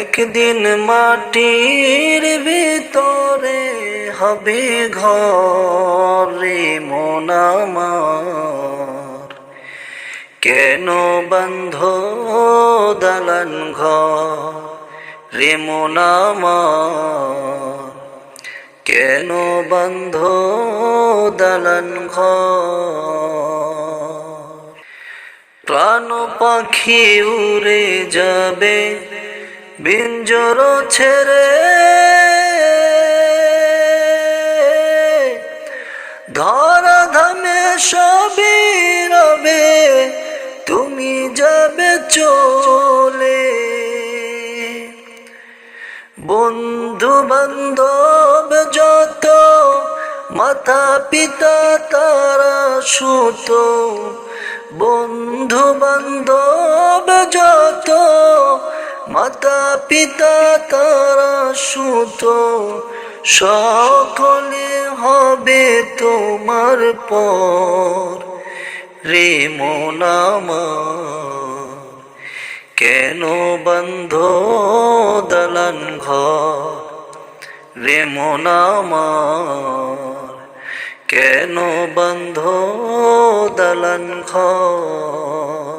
একদিন মাটির ভিতরে হবে ঘর রে মন আমার, কেন বন্ধ দালান ঘর রে মন আমার, কেন বন্ধ দালান ঘর। প্রাণ পাখি উড়ে যাবে বিঞ্জর ছেড়ে, ধরা ধামে সবই রবে, তুমি যাবে চলে। বন্ধু বান্ধব যত, মাতা পিতা তারা সুত, বন্ধু বান্ধব যত, মাতা পিতা তারা সুত, সকলে হবে তোমার পর রে মন আমার, কেন বন্ধ দালান ঘর রে মন আমার, কেন বন্ধ দালান ঘর।